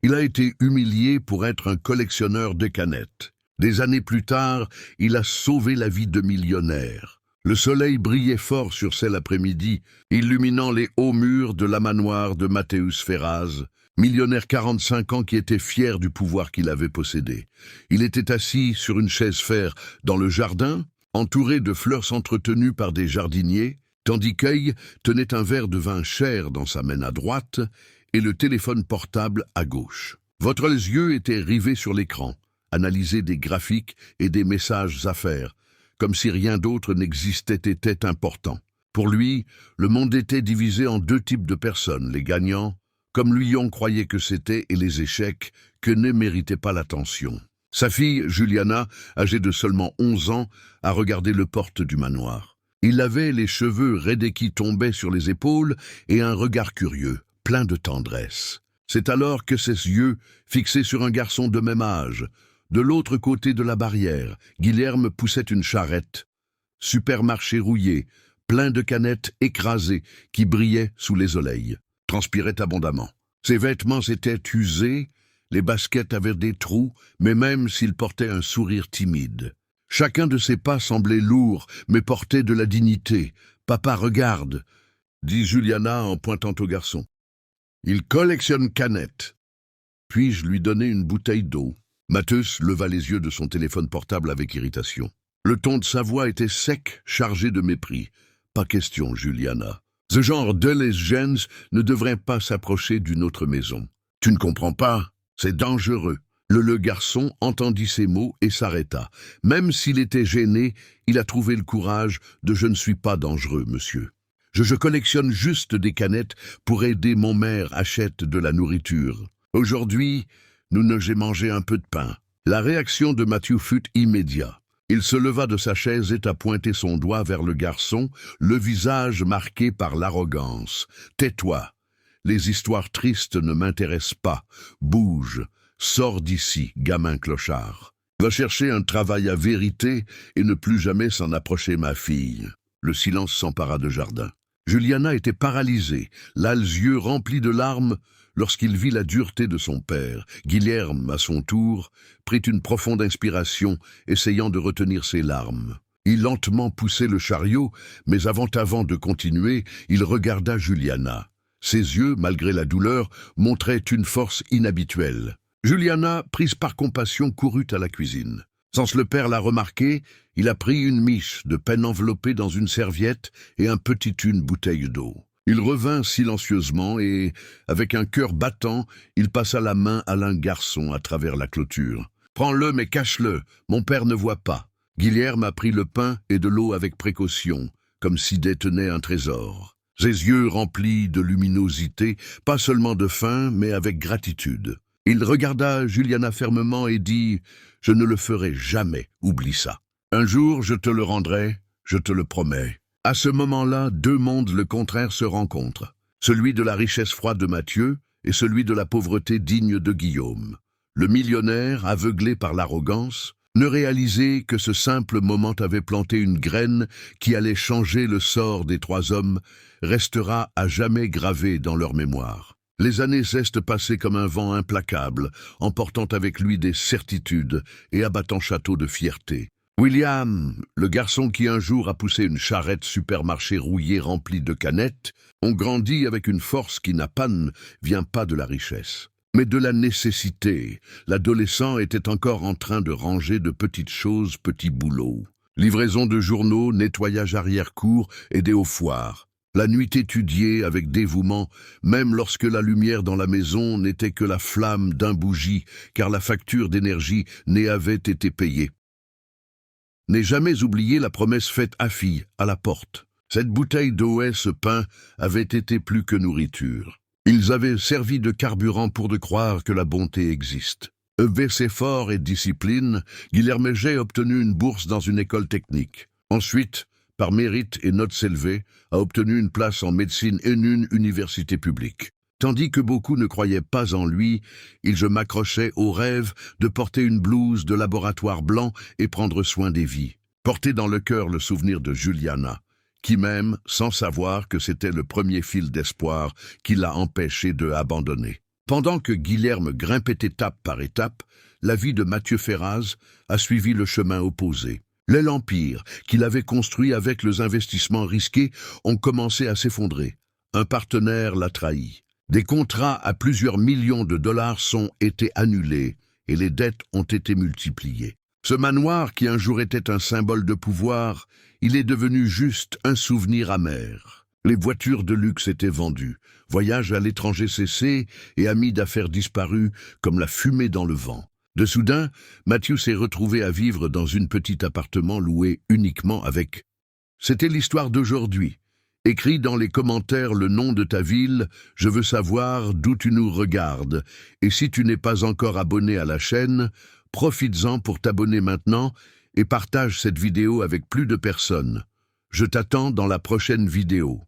Il a été humilié pour être un collectionneur de canettes. Des années plus tard, il a sauvé la vie de millionnaires. Le soleil brillait fort sur celle après-midi, illuminant les hauts murs de la manoir de Matthäus Ferraz, millionnaire 45 ans qui était fier du pouvoir qu'il avait possédé. Il était assis sur une chaise fer dans le jardin, entouré de fleurs entretenues par des jardiniers, tandis qu'Œil tenait un verre de vin cher dans sa main à droite et le téléphone portable à gauche. Votre yeux étaient rivés sur l'écran, analysaient des graphiques et des messages à faire, comme si rien d'autre n'existait et était important. Pour lui, le monde était divisé en deux types de personnes, les gagnants, comme Lyon croyait que c'était, et les échecs, que ne méritaient pas l'attention. Sa fille, Juliana, âgée de seulement 11 ans, a regardé le porte du manoir. Il avait les cheveux raidés qui tombaient sur les épaules et un regard curieux, plein de tendresse. C'est alors que ses yeux, fixés sur un garçon de même âge, de l'autre côté de la barrière, Guilherme poussait une charrette. Supermarché rouillé, plein de canettes écrasées qui brillaient sous les oreilles, transpiraient abondamment. Ses vêtements étaient usés, les baskets avaient des trous, mais même s'il portait un sourire timide. Chacun de ses pas semblait lourd, mais portait de la dignité. « Papa, regarde !» dit Juliana en pointant au garçon. « Il collectionne canettes. Puis-je lui donner une bouteille d'eau ?» Matthäus leva les yeux de son téléphone portable avec irritation. Le ton de sa voix était sec, chargé de mépris. « Pas question, Juliana. Ce genre de légende ne devrait pas s'approcher d'une autre maison. Tu ne comprends pas? C'est dangereux. » Le garçon entendit ces mots et s'arrêta. Même s'il était gêné, il a trouvé le courage de « Je ne suis pas dangereux, monsieur. Je collectionne juste des canettes pour aider mon mère achète de la nourriture. Aujourd'hui, j'ai mangé un peu de pain. » La réaction de Matthew fut immédiate. Il se leva de sa chaise et a pointé son doigt vers le garçon, le visage marqué par l'arrogance. « Tais-toi. Les histoires tristes ne m'intéressent pas. Bouge. Sors d'ici, gamin clochard. Va chercher un travail à vérité et ne plus jamais s'en approcher, ma fille. » Le silence s'empara de Jardin. Juliana était paralysée, les yeux remplis de larmes, lorsqu'il vit la dureté de son père. Guilherme, à son tour, prit une profonde inspiration, essayant de retenir ses larmes. Il lentement poussait le chariot, mais avant de continuer, il regarda Juliana. Ses yeux, malgré la douleur, montraient une force inhabituelle. Juliana, prise par compassion, courut à la cuisine. Sans le père la remarquer, il a pris une miche, de peine enveloppée dans une serviette, et une bouteille d'eau. Il revint silencieusement et, avec un cœur battant, il passa la main à l'un garçon à travers la clôture. « Prends-le, mais cache-le, mon père ne voit pas. » Guilherme a pris le pain et de l'eau avec précaution, comme s'y détenait un trésor. Ses yeux remplis de luminosité, pas seulement de faim, mais avec gratitude. Il regarda Juliana fermement et dit « Je ne le ferai jamais, oublie ça. Un jour, je te le rendrai, je te le promets. » À ce moment-là, deux mondes le contraire se rencontrent. Celui de la richesse froide de Mathieu et celui de la pauvreté digne de Guillaume. Le millionnaire, aveuglé par l'arrogance, ne réalisait que ce simple moment avait planté une graine qui allait changer le sort des trois hommes, restera à jamais gravé dans leur mémoire. Les années cessent passer comme un vent implacable, emportant avec lui des certitudes et abattant château de fierté. William, le garçon qui un jour a poussé une charrette supermarché rouillée remplie de canettes, ont grandi avec une force qui vient pas de la richesse, mais de la nécessité. L'adolescent était encore en train de ranger de petites choses, petits boulots. Livraison de journaux, nettoyage arrière-cour, aider aux foires. La nuit étudiée avec dévouement, même lorsque la lumière dans la maison n'était que la flamme d'un bougie, car la facture d'énergie avait été payée. N'ai jamais oublié la promesse faite à fille, à la porte. Cette bouteille d'eau et ce pain avaient été plus que nourriture. Ils avaient servi de carburant pour de croire que la bonté existe. Avec effort et discipline, Guilherme a obtenu une bourse dans une école technique. Ensuite, par mérite et notes élevées, a obtenu une place en médecine et une université publique. Tandis que beaucoup ne croyaient pas en lui, il m'accrochait au rêve de porter une blouse de laboratoire blanc et prendre soin des vies. Porter dans le cœur le souvenir de Juliana, qui m'aime sans savoir que c'était le premier fil d'espoir qui l'a empêché de abandonner. Pendant que Guilherme grimpait étape par étape, la vie de Mathieu Ferraz a suivi le chemin opposé. L'empire qu'il avait construit avec les investissements risqués ont commencé à s'effondrer. Un partenaire l'a trahi. Des contrats à plusieurs millions de dollars ont été annulés et les dettes ont été multipliées. Ce manoir qui un jour était un symbole de pouvoir, il est devenu juste un souvenir amer. Les voitures de luxe étaient vendues, voyages à l'étranger cessés et amis d'affaires disparus comme la fumée dans le vent. De soudain, Mathieu s'est retrouvé à vivre dans un petit appartement loué uniquement avec. C'était l'histoire d'aujourd'hui. Écris dans les commentaires le nom de ta ville, je veux savoir d'où tu nous regardes. Et si tu n'es pas encore abonné à la chaîne, profites-en pour t'abonner maintenant et partage cette vidéo avec plus de personnes. Je t'attends dans la prochaine vidéo.